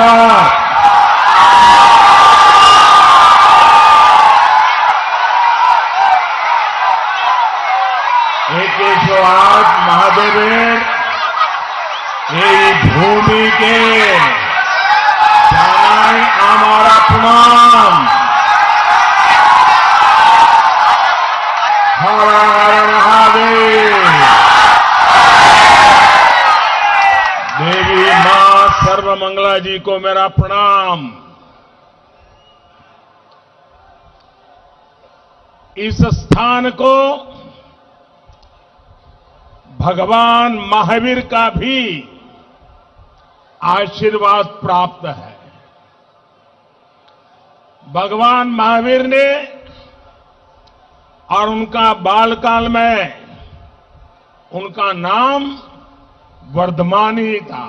नमस्कार। एक 108 महादेवेर এই ভূমিকে জানাই আমার প্রণাম। हर हर महादेव। देवी मां सर्वमंगला जी को मेरा प्रणाम। इस स्थान को भगवान महावीर का भी आशीर्वाद प्राप्त है। भगवान महावीर ने और उनका बालकाल में उनका नाम वर्धमान ही था।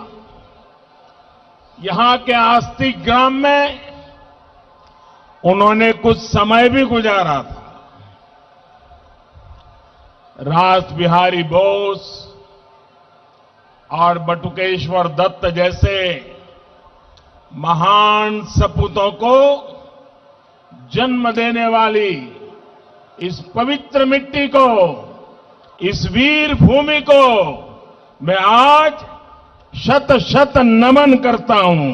यहां के आस्तिक ग्राम में उन्होंने कुछ समय भी गुजारा था। रास बिहारी बोस और बटुकेश्वर दत्त जैसे महान सपूतों को जन्म देने वाली इस पवित्र मिट्टी को, इस वीर भूमि को मैं आज शत शत नमन करता हूं।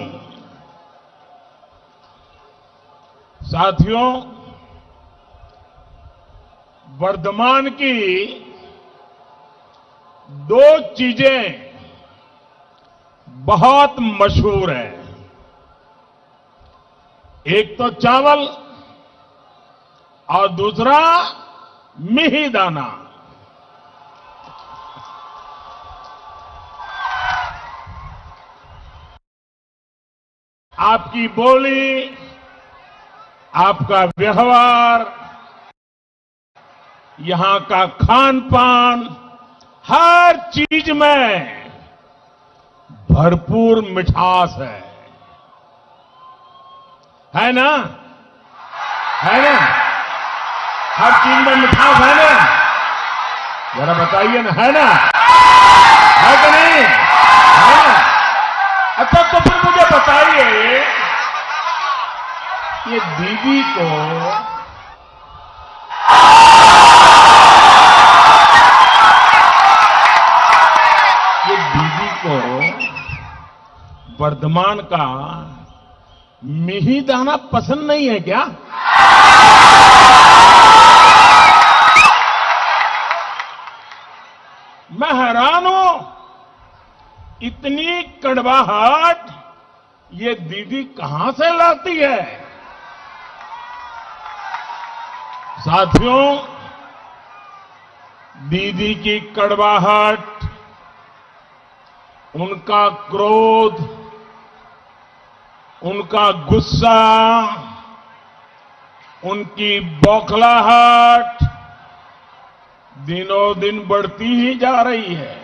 साथियों, वर्धमान की दो चीजें बहुत मशहूर हैं। एक तो चावल और दूसरा मिहिदाना। आपकी बोली, आपका व्यवहार, यहां का खान पान, हर चीज में भरपूर मिठास है ना? है ना? हर चीज में मिठास है ना? जरा बताइए ना, है ना? है कि नहीं? है ना? अच्छा, तो फिर मुझे बताइए, ये दीदी को वर्धमान का मिहिदाना पसंद नहीं है क्या? मैं हैरान हूं, इतनी कड़वाहट ये दीदी कहां से लाती है? साथियों, दीदी की कड़वाहट, उनका क्रोध, उनका गुस्सा, उनकी बौखलाहट दिनों दिन बढ़ती ही जा रही है।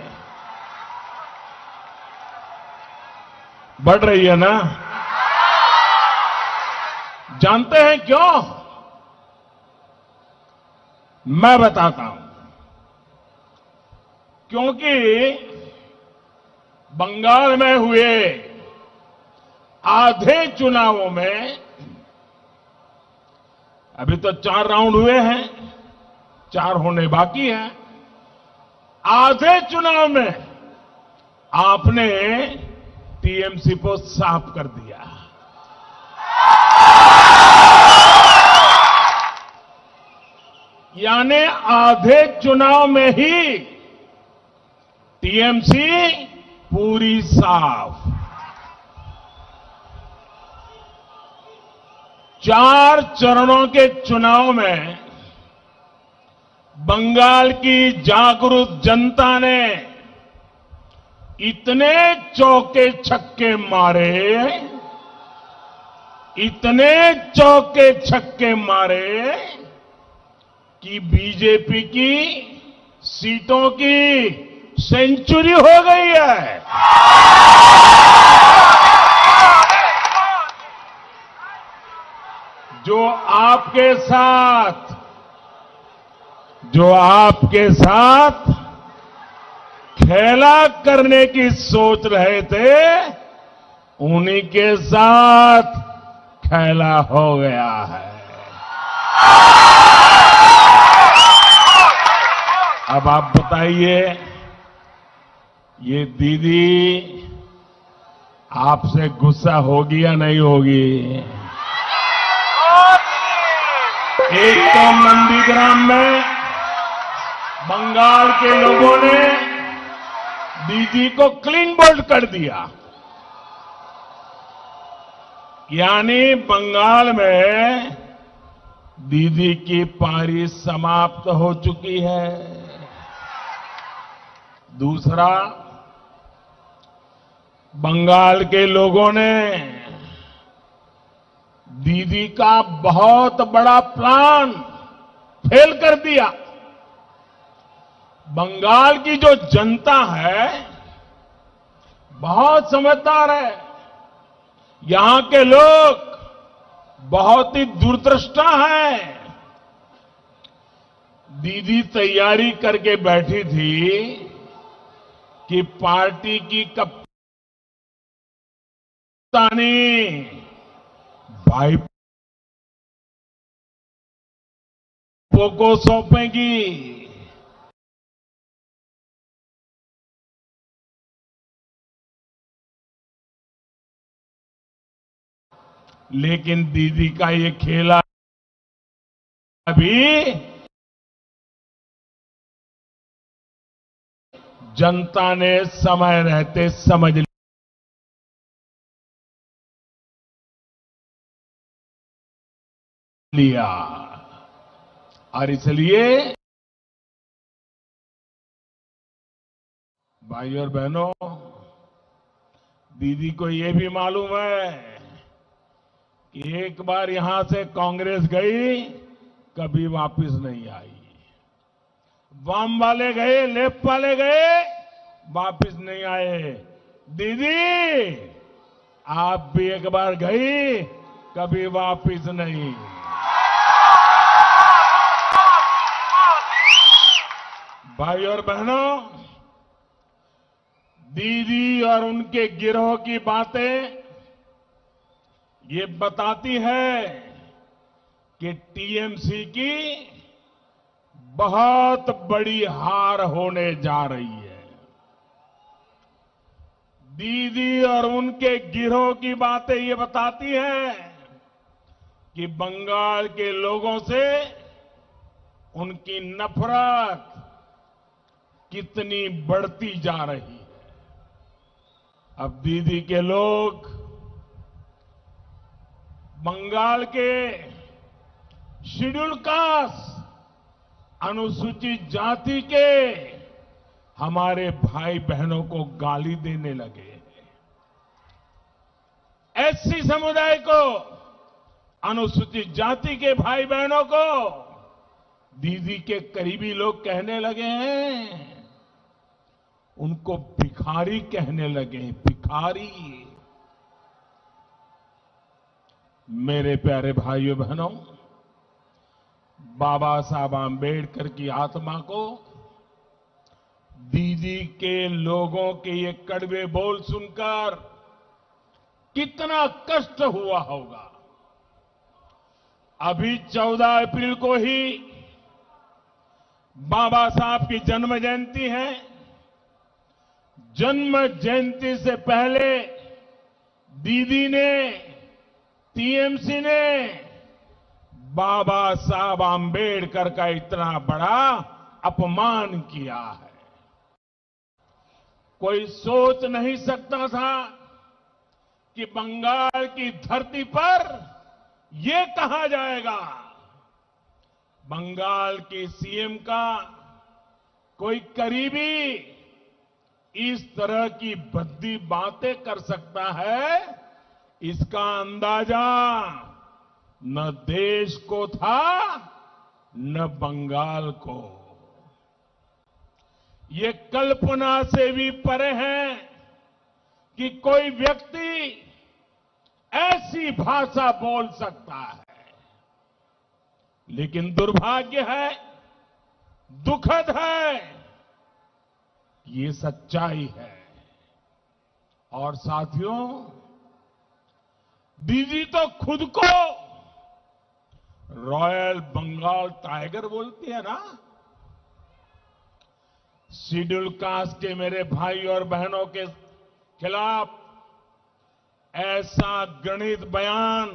बढ़ रही है ना? जानते हैं क्यों? मैं बताता हूं। क्योंकि बंगाल में हुए आधे चुनावों में, अभी तो 4 राउंड हुए हैं, 4 होने बाकी हैं। आधे चुनाव में आपने टीएमसी को साफ कर दिया। यानी आधे चुनाव में ही टीएमसी पूरी साफ। 4 चरणों के चुनाव में बंगाल की जागरूक जनता ने इतने चौके छक्के मारे, इतने चौके छक्के मारे कि बीजेपी की सीटों की सेंचुरी हो गई है। जो आपके साथ खेला करने की सोच रहे थे, उन्हीं के साथ खेला हो गया है। अब आप बताइए, ये दीदी आपसे गुस्सा होगी या नहीं होगी? एक तो नंदीग्राम में बंगाल के लोगों ने दीदी को क्लीन बोल्ड कर दिया, यानी बंगाल में दीदी की पारी समाप्त हो चुकी है। दूसरा, बंगाल के लोगों ने दीदी का बहुत बड़ा प्लान फेल कर दिया। बंगाल की जो जनता है बहुत समझदार है। यहां के लोग बहुत ही दूरदृष्टा हैं। दीदी तैयारी करके बैठी थी कि पार्टी की कप्तानी भाईपों को सौंपेगी। लेकिन दीदी का ये खेला भी जनता ने समय रहते समझ लिया, और इसलिए भाई और बहनों, दीदी को ये भी मालूम है कि एक बार यहां से कांग्रेस गई, कभी वापस नहीं आई। वाम वाले गए, लेफ्ट वाले गए, वापस नहीं आए। दीदी आप भी एक बार गई, कभी वापस नहीं। भाई और बहनों, दीदी और उनके गिरोह की बातें ये बताती है कि टीएमसी की बहुत बड़ी हार होने जा रही है। दीदी और उनके गिरोह की बातें ये बताती हैं कि बंगाल के लोगों से उनकी नफरत कितनी बढ़ती जा रही है। अब दीदी के लोग बंगाल के शेड्यूल कास्ट, अनुसूचित जाति के हमारे भाई बहनों को गाली देने लगे हैं। एससी समुदाय को, अनुसूचित जाति के भाई बहनों को दीदी के करीबी लोग कहने लगे हैं, उनको भिखारी कहने लगे हैं, भिखारी। मेरे प्यारे भाइयों बहनों, बाबा साहब आंबेडकर की आत्मा को दीदी के लोगों के ये कड़वे बोल सुनकर कितना कष्ट हुआ होगा। अभी 14 अप्रैल को ही बाबा साहब की जन्म जयंती है। जन्म जयंती से पहले दीदी ने, टीएमसी ने बाबा साहब आंबेडकर का इतना बड़ा अपमान किया है। कोई सोच नहीं सकता था कि बंगाल की धरती पर ये कहा जाएगा, बंगाल के सीएम का कोई करीबी इस तरह की भद्दी बातें कर सकता है। इसका अंदाजा न देश को था न बंगाल को। ये कल्पना से भी परे है कि कोई व्यक्ति ऐसी भाषा बोल सकता है। लेकिन दुर्भाग्य है, दुखद है, ये सच्चाई है। और साथियों, दीदी तो खुद को रॉयल बंगाल टाइगर बोलती है ना। शेड्यूल कास्ट के मेरे भाई और बहनों के खिलाफ ऐसा घृणित बयान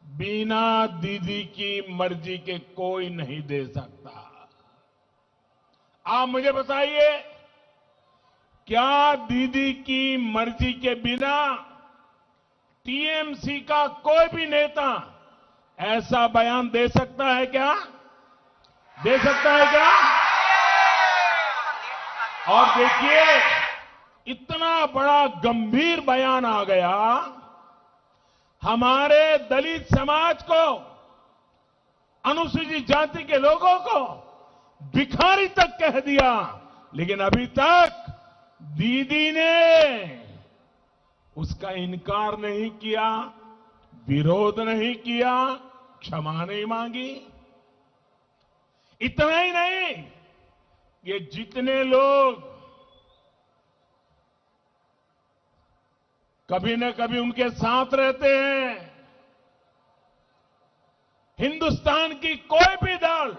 बिना दीदी की मर्जी के कोई नहीं दे सकता। आप मुझे बताइए, क्या दीदी की मर्जी के बिना टीएमसी का कोई भी नेता ऐसा बयान दे सकता है क्या? दे सकता है क्या? और देखिए, इतना बड़ा गंभीर बयान आ गया, हमारे दलित समाज को, अनुसूचित जाति के लोगों को भिखारी तक कह दिया, लेकिन अभी तक दीदी ने उसका इनकार नहीं किया, विरोध नहीं किया, क्षमा नहीं मांगी। इतना ही नहीं, ये जितने लोग कभी न कभी उनके साथ रहते हैं, हिंदुस्तान की कोई भी दल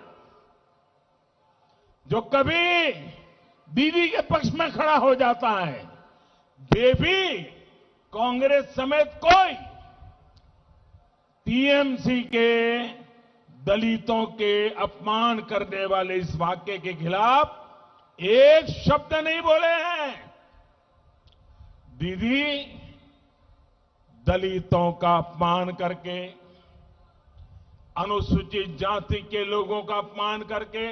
जो कभी दीदी के पक्ष में खड़ा हो जाता है, वे भी कांग्रेस समेत कोई टीएमसी के दलितों के अपमान करने वाले इस वाक्य के खिलाफ एक शब्द नहीं बोले हैं। दीदी दलितों का अपमान करके, अनुसूचित जाति के लोगों का अपमान करके,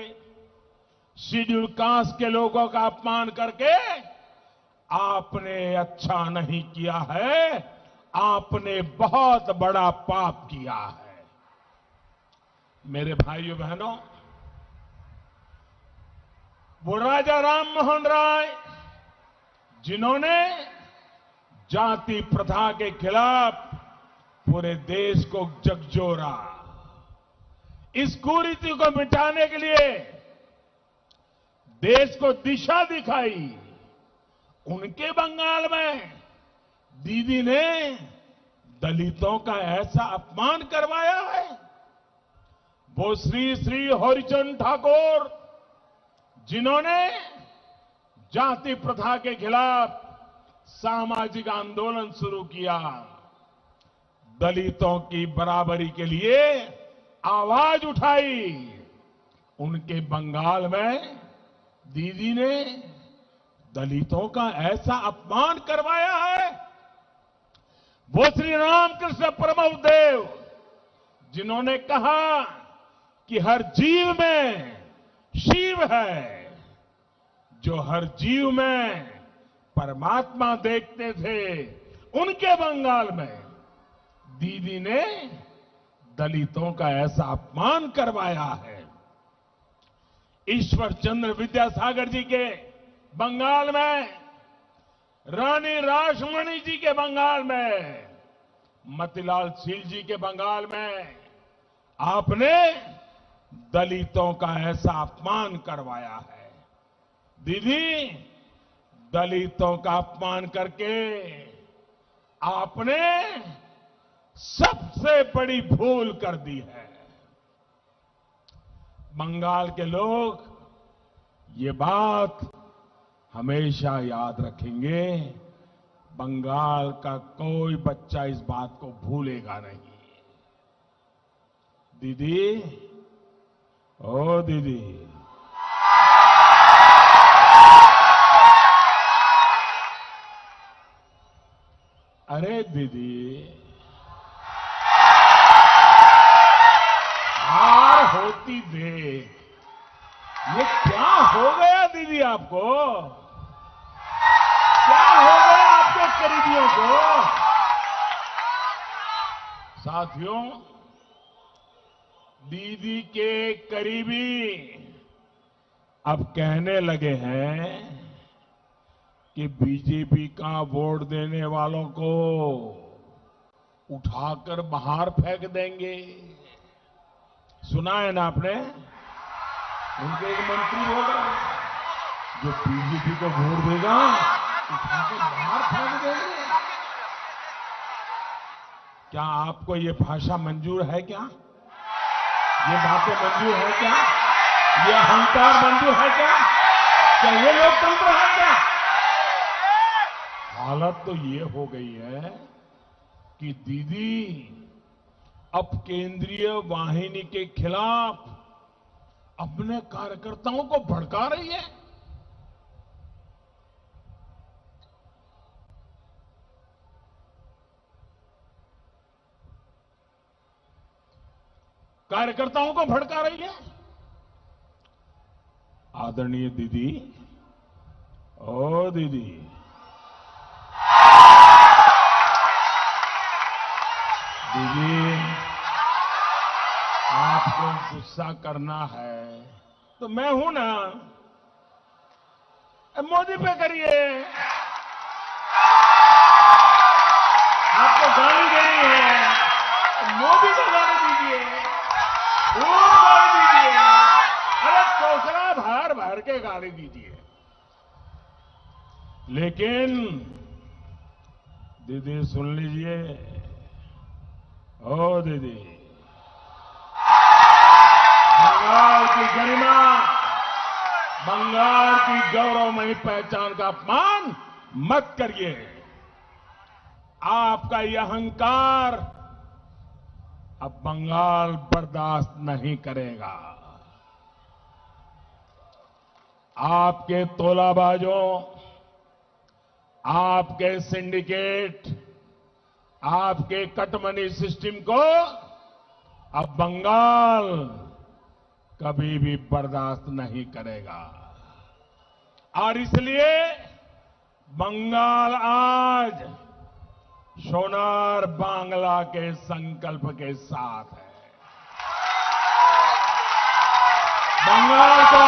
शेड्यूल कास्ट के लोगों का अपमान करके आपने अच्छा नहीं किया है, आपने बहुत बड़ा पाप किया है। मेरे भाइयों बहनों, वो राजा राम मोहन राय जिन्होंने जाति प्रथा के खिलाफ पूरे देश को झकझोरा, इस कुरीति को मिटाने के लिए देश को दिशा दिखाई, उनके बंगाल में दीदी ने दलितों का ऐसा अपमान करवाया है। वो श्री श्री हरिचंद ठाकुर जिन्होंने जाति प्रथा के खिलाफ सामाजिक आंदोलन शुरू किया, दलितों की बराबरी के लिए आवाज उठाई, उनके बंगाल में दीदी ने दलितों का ऐसा अपमान करवाया है। वो श्री रामकृष्ण परमहंस जिन्होंने कहा कि हर जीव में शिव है, जो हर जीव में परमात्मा देखते थे, उनके बंगाल में दीदी ने दलितों का ऐसा अपमान करवाया है। ईश्वर चंद्र विद्यासागर जी के बंगाल में, रानी रासमणी जी के बंगाल में, मतीलाल सील जी के बंगाल में आपने दलितों का ऐसा अपमान करवाया है। दीदी, दलितों का अपमान करके आपने सबसे बड़ी भूल कर दी है। बंगाल के लोग ये बात हमेशा याद रखेंगे। बंगाल का कोई बच्चा इस बात को भूलेगा नहीं। दीदी, ओ दीदी, अरे दीदी, हार होती देख, ये क्या हो गया दीदी आपको? क्या हो गया आपके करीबियों को? साथियों, दीदी के करीबी अब कहने लगे हैं कि बीजेपी का वोट देने वालों को उठाकर बाहर फेंक देंगे। सुना है ना आपने? उनके एक मंत्री होगा जो बीजेपी को वोट देगा, उठाकर बाहर फेंक देंगे। क्या आपको ये भाषा मंजूर है क्या? ये बातें मंजूर है क्या? ये अहंकार मंजूर है क्या? क्या ये लोकतंत्र है क्या? हालत तो ये हो गई है कि दीदी अब केंद्रीय वाहिनी के खिलाफ अपने कार्यकर्ताओं को भड़का रही है। कार्यकर्ताओं को भड़का रही है। आदरणीय दीदी, ओ दीदी, दीदी आपको गुस्सा करना है तो मैं हूं ना, मोदी पे करिए। आपको गाली देनी है, मोदी को गाली दीजिए, खूब गाली दीजिए, अरे चौसला भर भर के गाली दीजिए। लेकिन दीदी सुन लीजिए, ओ दीदी, बंगाल की गरिमा, बंगाल की गौरवमयी पहचान का अपमान मत करिए। आपका यह अहंकार अब बंगाल बर्दाश्त नहीं करेगा। आपके तोलाबाजों, आपके सिंडिकेट, आपके कटमनी सिस्टम को अब बंगाल कभी भी बर्दाश्त नहीं करेगा। और इसलिए बंगाल आज सोनार बांग्ला के संकल्प के साथ है। बंगाल को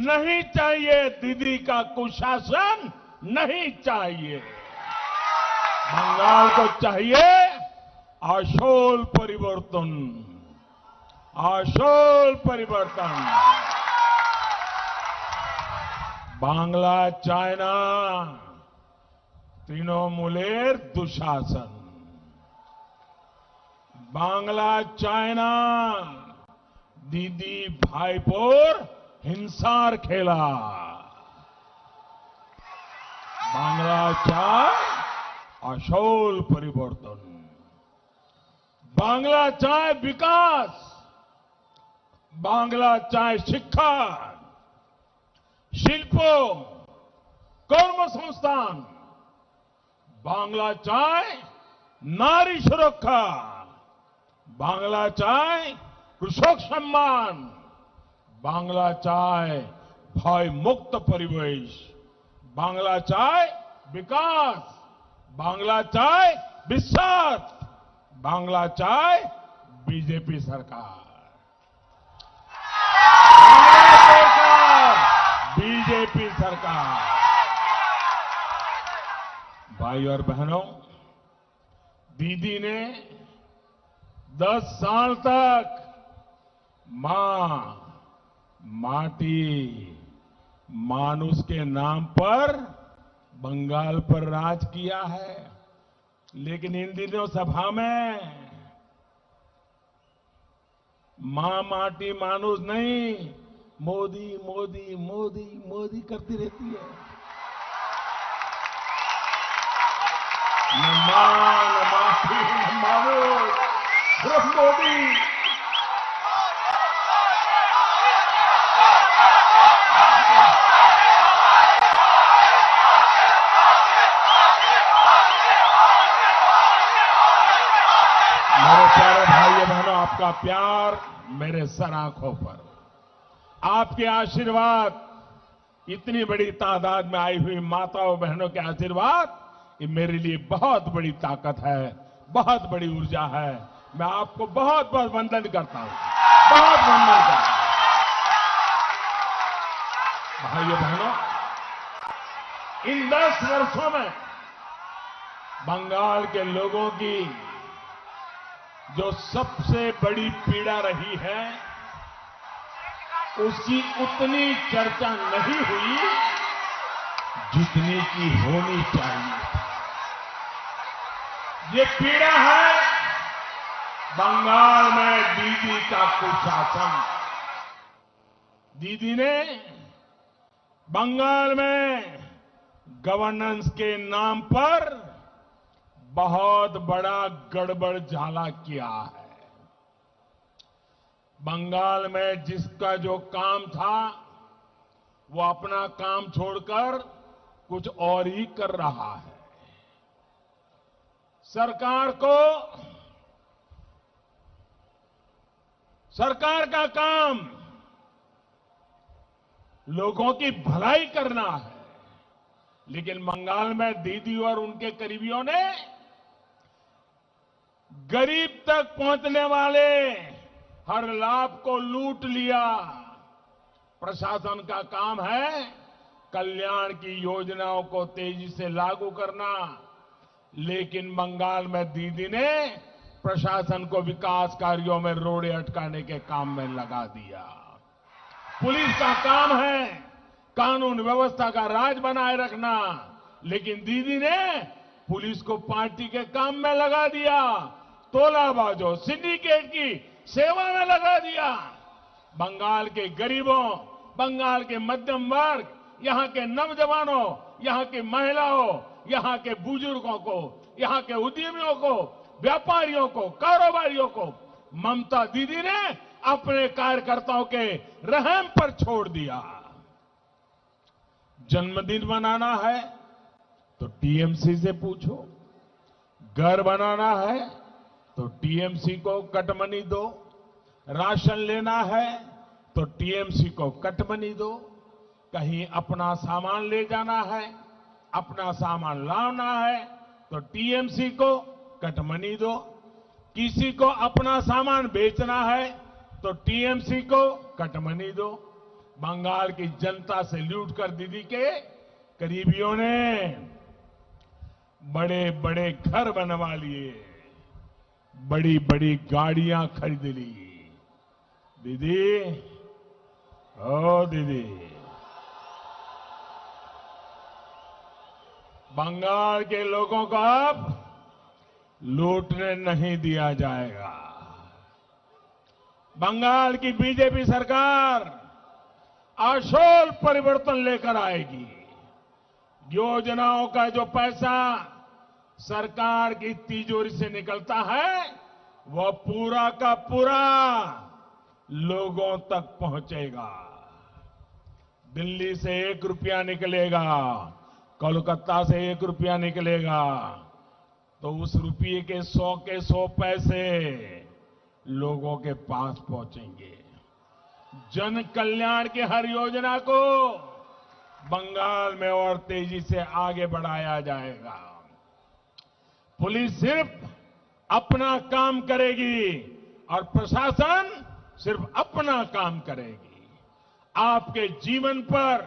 नहीं चाहिए दीदी का कुशासन, नहीं चाहिए। बंगाल को चाहिए आशोल परिवर्तन, आशोल परिवर्तन। बांग्ला चाइना तृणमूलेर दुशासन, बांग्ला चाइना दीदी भाईपोर हिंसार खेला। बांग्ला चाय आशोल परिवर्तन, बांग्ला चाय विकास, बांग्ला चाय शिक्षा, शिल्पो, कर्म संस्थान, बांग्ला चाय नारी सुरक्षा, बांग्ला चाय कृषक सम्मान, बांग्ला चाय भय मुक्त परिवेश, बांग्ला चाय विकास, बांग्ला चाय विश्वास, बांग्ला चाय बीजेपी सरकार, बीजेपी सरकार। भाई और बहनों, दीदी ने 10 साल तक मां, माटी, मानुष के नाम पर बंगाल पर राज किया है। लेकिन इन दिनों सभा में मां, माटी, मानुष नहीं, मोदी मोदी मोदी मोदी करती रहती है। न मां, न माटी, न मानुष, सिर्फ मोदी। मेरे प्यारे भाइयों बहनों, आपका प्यार मेरे सर आंखों पर, आपके आशीर्वाद, इतनी बड़ी तादाद में आई हुई माताओं बहनों के आशीर्वाद, ये मेरे लिए बहुत बड़ी ताकत है, बहुत बड़ी ऊर्जा है। मैं आपको बहुत बहुत वंदन करता हूं, बहुत वंदन करता हूं। भाइयों बहनों, इन 10 वर्षों में बंगाल के लोगों की जो सबसे बड़ी पीड़ा रही है, उसकी उतनी चर्चा नहीं हुई जितनी की होनी चाहिए। ये पीड़ा है बंगाल में दीदी का कुशासन। दीदी ने बंगाल में गवर्नेंस के नाम पर बहुत बड़ा गड़बड़ झाला किया है। बंगाल में जिसका जो काम था वो अपना काम छोड़कर कुछ और ही कर रहा है। सरकार का काम लोगों की भलाई करना है, लेकिन बंगाल में दीदी और उनके करीबियों ने गरीब तक पहुंचने वाले हर लाभ को लूट लिया। प्रशासन का काम है कल्याण की योजनाओं को तेजी से लागू करना, लेकिन बंगाल में दीदी ने प्रशासन को विकास कार्यों में रोड़े अटकाने के काम में लगा दिया। पुलिस का काम है कानून व्यवस्था का राज बनाए रखना, लेकिन दीदी ने पुलिस को पार्टी के काम में लगा दिया, तोलाबाजों सिंडिकेट की सेवा में लगा दिया। बंगाल के गरीबों, बंगाल के मध्यम वर्ग, यहां के नौजवानों, यहां की महिलाओं, यहां के बुजुर्गों को, यहां के उद्यमियों को, व्यापारियों को, कारोबारियों को ममता दीदी ने अपने कार्यकर्ताओं के रहम पर छोड़ दिया। जन्मदिन मनाना है तो टीएमसी से पूछो, घर बनाना है तो टीएमसी को कट मनी दो, राशन लेना है तो टीएमसी को कट मनी दो, कहीं अपना सामान ले जाना है, अपना सामान लाना है तो टीएमसी को कट मनी दो, किसी को अपना सामान बेचना है तो टीएमसी को कट मनी दो। बंगाल की जनता से लूटकर दीदी के करीबियों ने बड़े बड़े घर बनवा लिए, बड़ी बड़ी गाड़ियां खरीद ली। दीदी, ओ दीदी, बंगाल के लोगों को अब लूटने नहीं दिया जाएगा। बंगाल की बीजेपी सरकार आशोल परिवर्तन लेकर आएगी। योजनाओं का जो पैसा सरकार की तिजोरी से निकलता है वह पूरा का पूरा लोगों तक पहुंचेगा। दिल्ली से 1 रुपया निकलेगा, कोलकाता से 1 रुपया निकलेगा तो उस रुपये के 100 पैसे लोगों के पास पहुंचेंगे। जन कल्याण की हर योजना को बंगाल में और तेजी से आगे बढ़ाया जाएगा। पुलिस सिर्फ अपना काम करेगी और प्रशासन सिर्फ अपना काम करेगी। आपके जीवन पर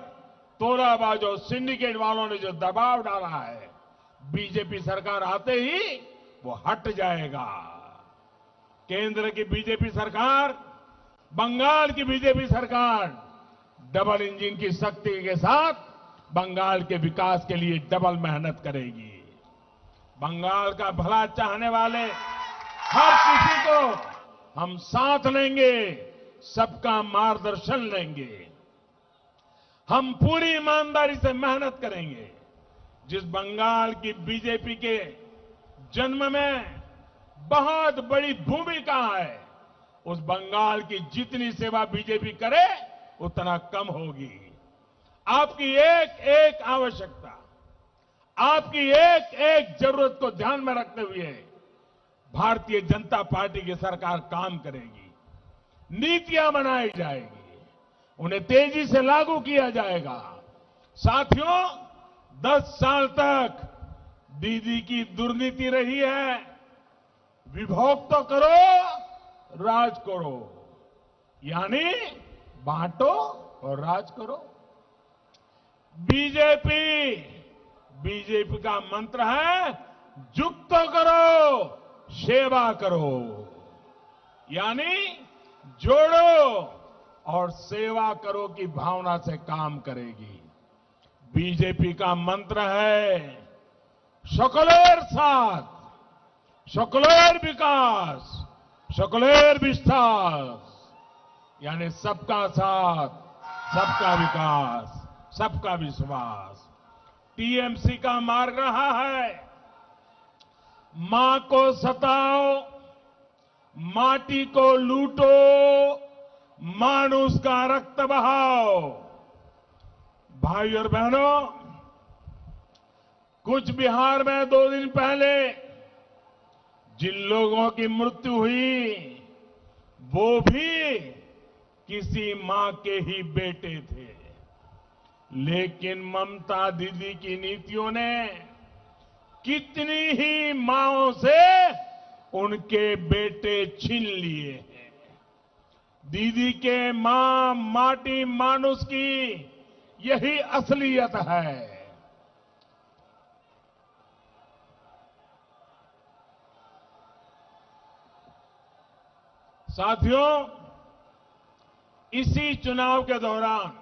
तोलाबाजों, सिंडिकेट वालों ने जो दबाव डाला है, बीजेपी सरकार आते ही वो हट जाएगा। केंद्र की बीजेपी सरकार, बंगाल की बीजेपी सरकार डबल इंजन की शक्ति के साथ बंगाल के विकास के लिए डबल मेहनत करेगी। बंगाल का भला चाहने वाले हर किसी को हम साथ लेंगे, सबका मार्गदर्शन लेंगे। हम पूरी ईमानदारी से मेहनत करेंगे। जिस बंगाल की बीजेपी के जन्म में बहुत बड़ी भूमिका है, उस बंगाल की जितनी सेवा बीजेपी करे उतना कम होगी। आपकी एक एक आवश्यकता, आपकी एक एक जरूरत को ध्यान में रखते हुए भारतीय जनता पार्टी की सरकार काम करेगी। नीतियां बनाई जाएगी, उन्हें तेजी से लागू किया जाएगा। साथियों, 10 साल तक दीदी की दुर्नीति रही है, विभोग तो करो, राज करो, यानी बांटो और राज करो। बीजेपी का मंत्र है जुग तो करो, सेवा करो, यानी जोड़ो और सेवा करो की भावना से काम करेगी। बीजेपी का मंत्र है सकलेर साथ सकलेर विकास, सकलेर विस्तार, यानी सबका साथ, सबका विकास, सबका विश्वास टीएमसी का मार्ग रहा है। मां को सताओ, माटी को लूटो, मानुष का रक्त बहाओ। भाई और बहनों, कुछ बिहार में 2 दिन पहले जिन लोगों की मृत्यु हुई वो भी किसी मां के ही बेटे थे, लेकिन ममता दीदी की नीतियों ने कितनी ही मांओं से उनके बेटे छीन लिए हैं। दीदी के मां माटी मानुष की यही असलियत है। साथियों, इसी चुनाव के दौरान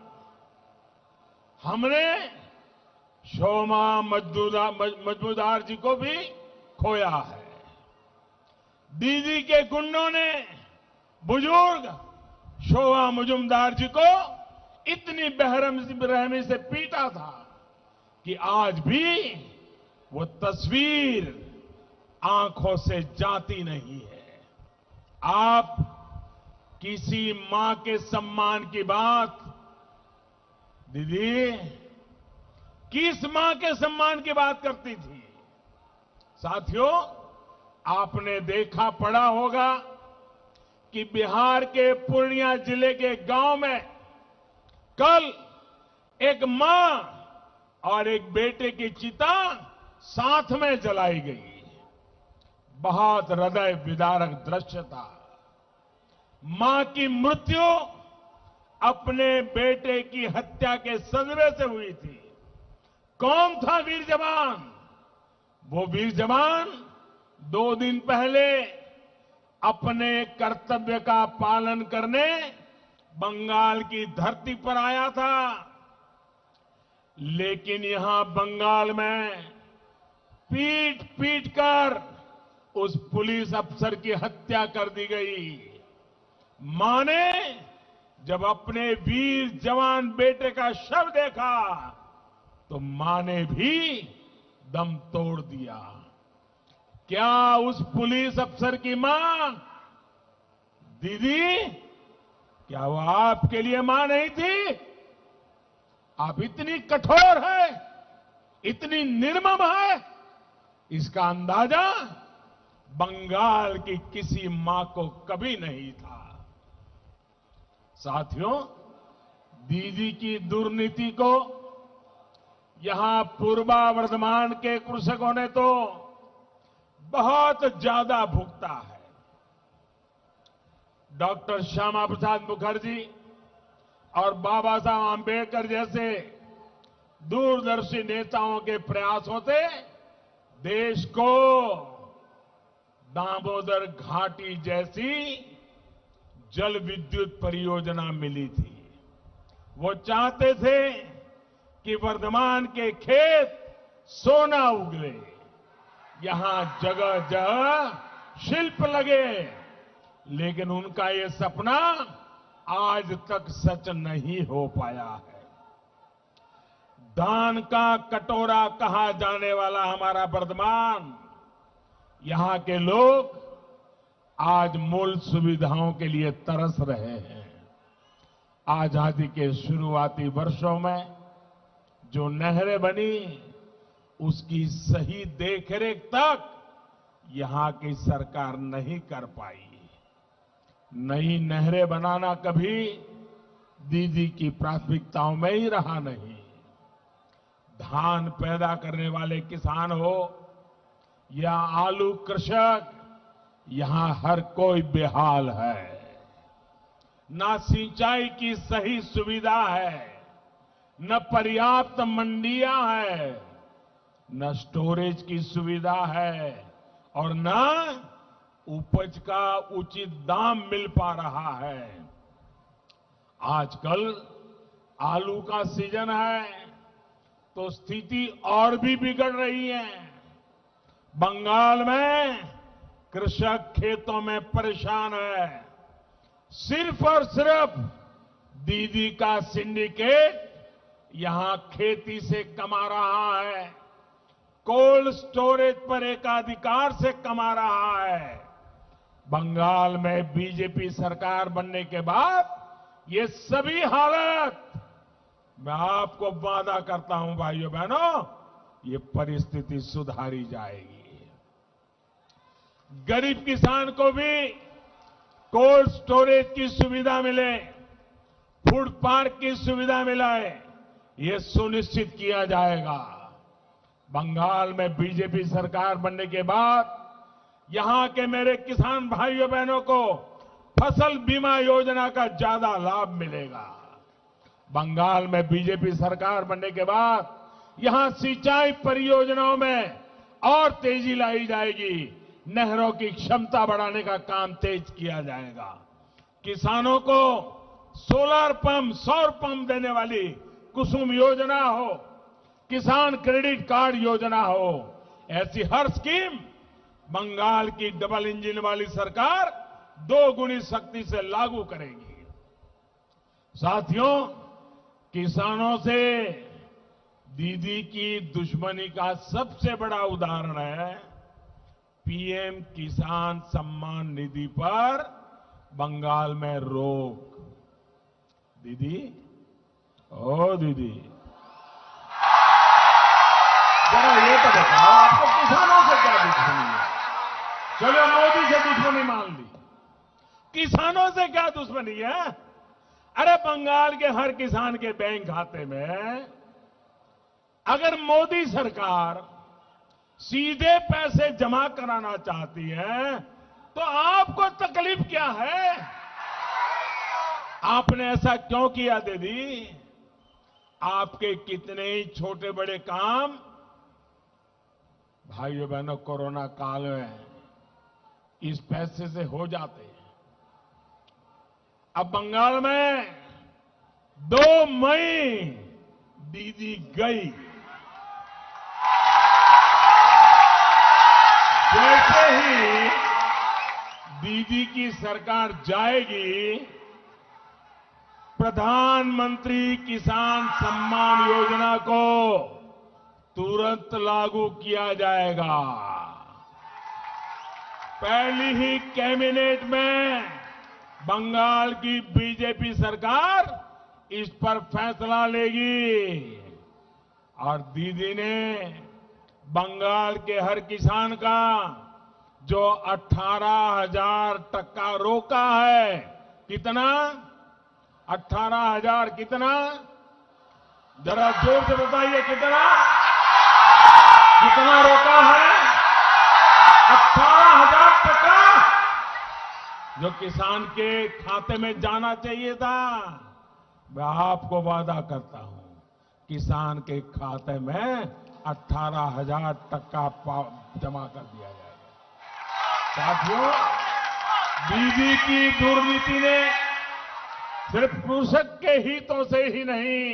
हमने शोमा मजमूदार जी को भी खोया है। दीदी के गुंडों ने बुजुर्ग शोमा मजूमदार जी को इतनी बेरहमी से पीटा था कि आज भी वो तस्वीर आंखों से जाती नहीं है। आप किसी मां के सम्मान की बात, दीदी किस मां के सम्मान की बात करती थी? साथियों, आपने देखा पढ़ा होगा कि बिहार के पूर्णिया जिले के गांव में कल एक मां और एक बेटे की चिता साथ में जलाई गई। बहुत हृदय विदारक दृश्य था। मां की मृत्यु अपने बेटे की हत्या के सदमे से हुई थी। कौन था वीर जवान? वो वीर जवान 2 दिन पहले अपने कर्तव्य का पालन करने बंगाल की धरती पर आया था, लेकिन यहां बंगाल में पीट पीट कर उस पुलिस अफसर की हत्या कर दी गई। मां ने जब अपने वीर जवान बेटे का शव देखा तो मां ने भी दम तोड़ दिया। क्या उस पुलिस अफसर की मां, दीदी, क्या वो आपके लिए मां नहीं थी? आप इतनी कठोर है, इतनी निर्मम है, इसका अंदाजा बंगाल की किसी मां को कभी नहीं था। साथियों, दीदी की दुर्नीति को यहां पूर्वा वर्धमान के कृषकों ने तो बहुत ज्यादा भुगता है। डॉक्टर श्यामा प्रसाद मुखर्जी और बाबा साहब आंबेडकर जैसे दूरदर्शी नेताओं के प्रयासों से देश को दामोदर घाटी जैसी जल विद्युत परियोजना मिली थी। वो चाहते थे कि वर्धमान के खेत सोना उगले, यहां जगह जगह शिल्प लगे, लेकिन उनका ये सपना आज तक सच नहीं हो पाया है। दान का कटोरा कहा जाने वाला हमारा वर्धमान, यहां के लोग आज मूल सुविधाओं के लिए तरस रहे हैं। आजादी के शुरुआती वर्षों में जो नहरें बनी, उसकी सही देखरेख तक यहां की सरकार नहीं कर पाई। नई नहरें बनाना कभी दीदी की प्राथमिकताओं में ही रहा नहीं। धान पैदा करने वाले किसान हो या आलू कृषक, यहां हर कोई बेहाल है। न सिंचाई की सही सुविधा है, न पर्याप्त मंडियां है, न स्टोरेज की सुविधा है और न उपज का उचित दाम मिल पा रहा है। आजकल आलू का सीजन है तो स्थिति और भी बिगड़ रही है। बंगाल में कृषक खेतों में परेशान है। सिर्फ और सिर्फ दीदी का सिंडिकेट यहां खेती से कमा रहा है, कोल्ड स्टोरेज पर एकाधिकार से कमा रहा है। बंगाल में बीजेपी सरकार बनने के बाद ये सभी हालत, मैं आपको वादा करता हूं भाइयों बहनों, ये परिस्थिति सुधारी जाएगी। गरीब किसान को भी कोल्ड स्टोरेज की सुविधा मिले, फूड पार्क की सुविधा मिले, ये सुनिश्चित किया जाएगा। बंगाल में बीजेपी सरकार बनने के बाद यहां के मेरे किसान भाइयों बहनों को फसल बीमा योजना का ज्यादा लाभ मिलेगा। बंगाल में बीजेपी सरकार बनने के बाद यहां सिंचाई परियोजनाओं में और तेजी लाई जाएगी। नहरों की क्षमता बढ़ाने का काम तेज किया जाएगा। किसानों को सोलर पंप, सौर पंप देने वाली कुसुम योजना हो, किसान क्रेडिट कार्ड योजना हो, ऐसी हर स्कीम बंगाल की डबल इंजन वाली सरकार 2 गुनी शक्ति से लागू करेगी। साथियों, किसानों से दीदी की दुश्मनी का सबसे बड़ा उदाहरण है पीएम किसान सम्मान निधि पर बंगाल में रोक। दीदी, ओ दीदी, जरा ये तो बताओ, आपको किसानों से क्या दुश्मनी है? चलो मोदी से दुश्मनी मान ली, किसानों से क्या दुश्मनी है? अरे बंगाल के हर किसान के बैंक खाते में अगर मोदी सरकार सीधे पैसे जमा कराना चाहती है तो आपको तकलीफ क्या है? आपने ऐसा क्यों किया दीदी? आपके कितने ही छोटे बड़े काम भाइयों बहनों कोरोना काल में इस पैसे से हो जाते हैं। अब बंगाल में 2 मई दीदी गई, जैसे ही दीदी की सरकार जाएगी, प्रधानमंत्री किसान सम्मान योजना को तुरंत लागू किया जाएगा। पहली ही कैबिनेट में बंगाल की बीजेपी सरकार इस पर फैसला लेगी और दीदी ने बंगाल के हर किसान का जो 18,000 टका रोका है, कितना? 18,000 कितना? जरा जोर से बताइए, कितना कितना रोका है? 18,000 टका जो किसान के खाते में जाना चाहिए था। मैं आपको वादा करता हूं, किसान के खाते में 18,000 टका जमा कर दिया जाएगा। साथियों, दीदी की दुर्नीति ने सिर्फ कृषक के हितों से ही नहीं,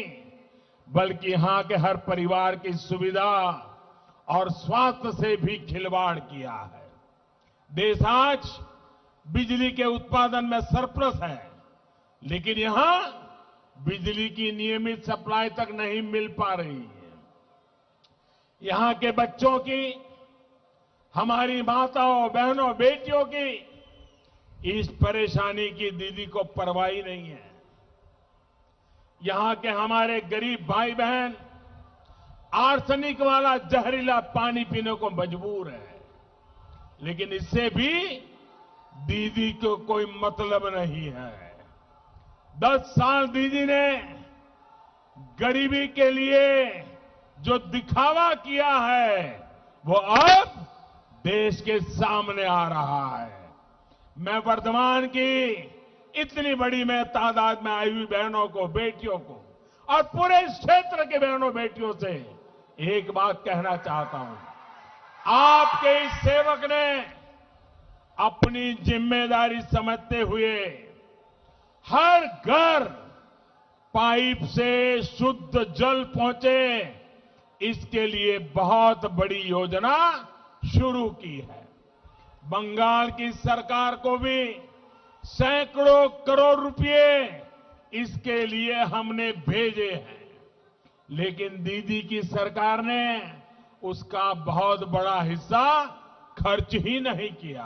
बल्कि यहां के हर परिवार की सुविधा और स्वास्थ्य से भी खिलवाड़ किया है। देश आज बिजली के उत्पादन में सरप्लस है, लेकिन यहां बिजली की नियमित सप्लाई तक नहीं मिल पा रही है। यहां के बच्चों की, हमारी माताओं, बहनों, बेटियों की इस परेशानी की दीदी को परवाह ही नहीं है। यहां के हमारे गरीब भाई बहन आर्सेनिक वाला जहरीला पानी पीने को मजबूर है, लेकिन इससे भी दीदी को कोई मतलब नहीं है। 10 साल दीदी ने गरीबी के लिए जो दिखावा किया है वो अब देश के सामने आ रहा है। मैं वर्धमान की इतनी बड़ी मैं तादाद में आई हुई बहनों को, बेटियों को और पूरे इस क्षेत्र के बहनों बेटियों से एक बात कहना चाहता हूं। आपके इस सेवक ने अपनी जिम्मेदारी समझते हुए हर घर पाइप से शुद्ध जल पहुंचे, इसके लिए बहुत बड़ी योजना शुरू की है। बंगाल की सरकार को भी सैकड़ों करोड़ रुपए इसके लिए हमने भेजे हैं, लेकिन दीदी की सरकार ने उसका बहुत बड़ा हिस्सा खर्च ही नहीं किया।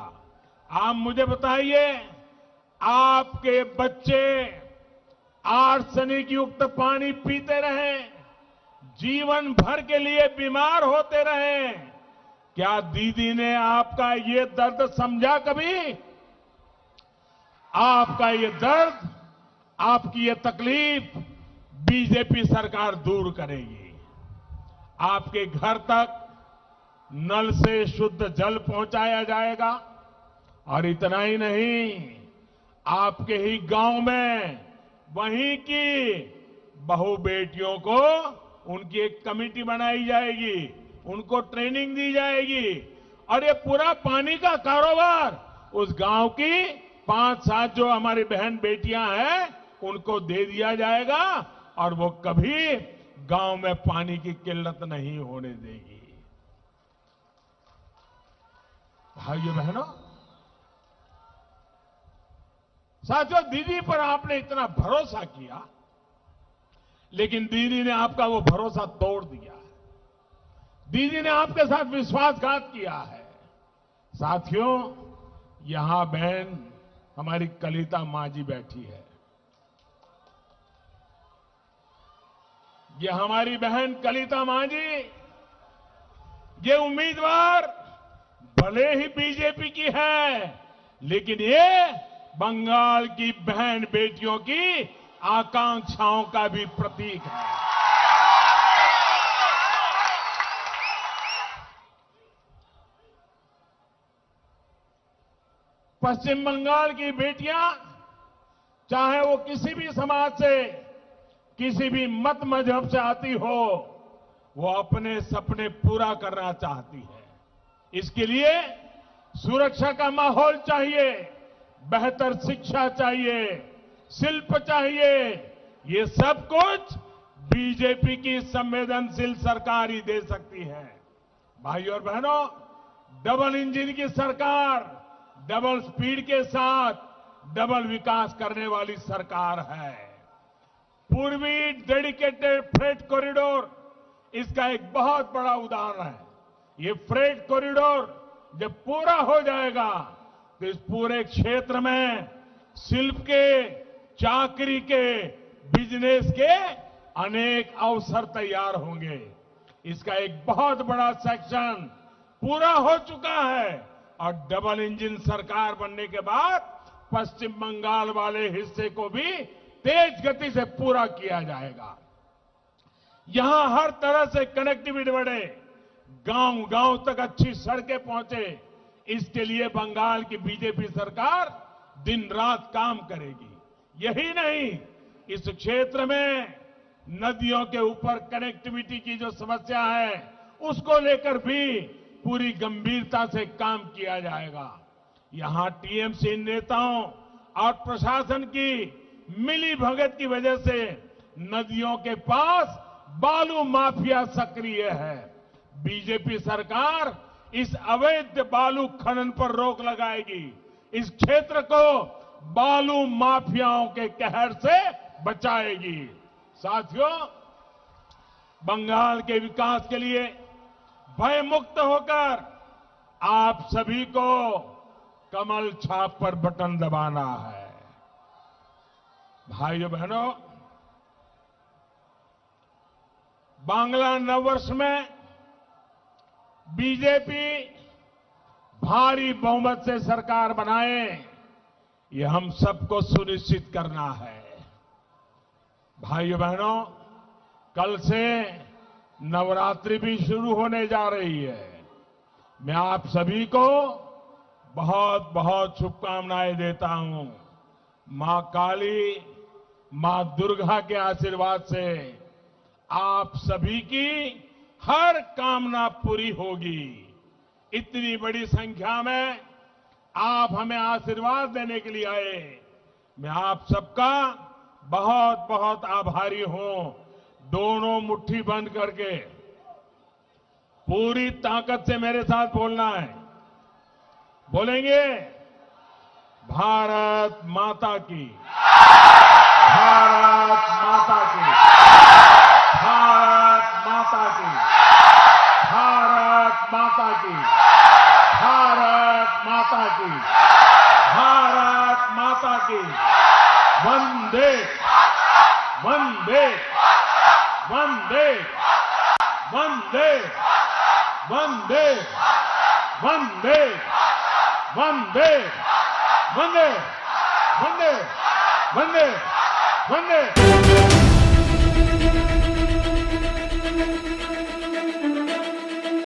आप मुझे बताइए, आपके बच्चे आर्सेनिक युक्त पानी पीते रहे, जीवन भर के लिए बीमार होते रहे, क्या दीदी ने आपका ये दर्द समझा कभी? आपका ये दर्द, आपकी ये तकलीफ बीजेपी सरकार दूर करेगी। आपके घर तक नल से शुद्ध जल पहुंचाया जाएगा और इतना ही नहीं, आपके ही गांव में वहीं की बहू बेटियों को उनकी एक कमेटी बनाई जाएगी, उनको ट्रेनिंग दी जाएगी और ये पूरा पानी का कारोबार उस गांव की 5-7 जो हमारी बहन बेटियां हैं उनको दे दिया जाएगा और वो कभी गांव में पानी की किल्लत नहीं होने देगी। भाइयों बहनों, साथियों, दीदी पर आपने इतना भरोसा किया, लेकिन दीदी ने आपका वो भरोसा तोड़ दिया है। दीदी ने आपके साथ विश्वासघात किया है। साथियों, यहां बहन हमारी कलिता मां जी बैठी है। ये हमारी बहन कलिता मां जी, ये उम्मीदवार भले ही बीजेपी की है, लेकिन ये बंगाल की बहन बेटियों की आकांक्षाओं का भी प्रतीक है। पश्चिम बंगाल की बेटियां, चाहे वो किसी भी समाज से, किसी भी मत मजहब से आती हो, वो अपने सपने पूरा करना चाहती है। इसके लिए सुरक्षा का माहौल चाहिए, बेहतर शिक्षा चाहिए, शिल्प चाहिए। ये सब कुछ बीजेपी की संवेदनशील सरकार ही दे सकती है। भाइयों और बहनों, डबल इंजन की सरकार, डबल स्पीड के साथ डबल विकास करने वाली सरकार है। पूर्वी डेडिकेटेड फ्रेट कॉरिडोर इसका एक बहुत बड़ा उदाहरण है। ये फ्रेट कॉरिडोर जब पूरा हो जाएगा तो इस पूरे क्षेत्र में शिल्प के, चाकरी के, बिजनेस के अनेक अवसर तैयार होंगे। इसका एक बहुत बड़ा सेक्शन पूरा हो चुका है और डबल इंजन सरकार बनने के बाद पश्चिम बंगाल वाले हिस्से को भी तेज गति से पूरा किया जाएगा। यहां हर तरह से कनेक्टिविटी बढ़े, गांव-गांव तक अच्छी सड़कें पहुंचे, इसके लिए बंगाल की बीजेपी सरकार दिन रात काम करेगी। यही नहीं, इस क्षेत्र में नदियों के ऊपर कनेक्टिविटी की जो समस्या है उसको लेकर भी पूरी गंभीरता से काम किया जाएगा। यहां टीएमसी नेताओं और प्रशासन की मिली भगत की वजह से नदियों के पास बालू माफिया सक्रिय है। बीजेपी सरकार इस अवैध बालू खनन पर रोक लगाएगी, इस क्षेत्र को बालू माफियाओं के कहर से बचाएगी। साथियों, बंगाल के विकास के लिए भय मुक्त होकर आप सभी को कमल छाप पर बटन दबाना है। भाइयों बहनों, बांग्ला नववर्ष में बीजेपी भारी बहुमत से सरकार बनाए, ये हम सबको सुनिश्चित करना है। भाइयों बहनों, कल से नवरात्रि भी शुरू होने जा रही है। मैं आप सभी को बहुत बहुत शुभकामनाएं देता हूं। मां काली, मां दुर्गा के आशीर्वाद से आप सभी की हर कामना पूरी होगी। इतनी बड़ी संख्या में आप हमें आशीर्वाद देने के लिए आए, मैं आप सबका बहुत बहुत आभारी हूं। दोनों मुट्ठी बंद करके पूरी ताकत से मेरे साथ बोलना है। बोलेंगे भारत माता की, भारत माता की, भारत माता की, भारत माता की, भारत माता की, भारत माता की। वंदे वंदे वंदे वंदे वंदे वंदे वंदे वंदे वंदे वंदे वंदे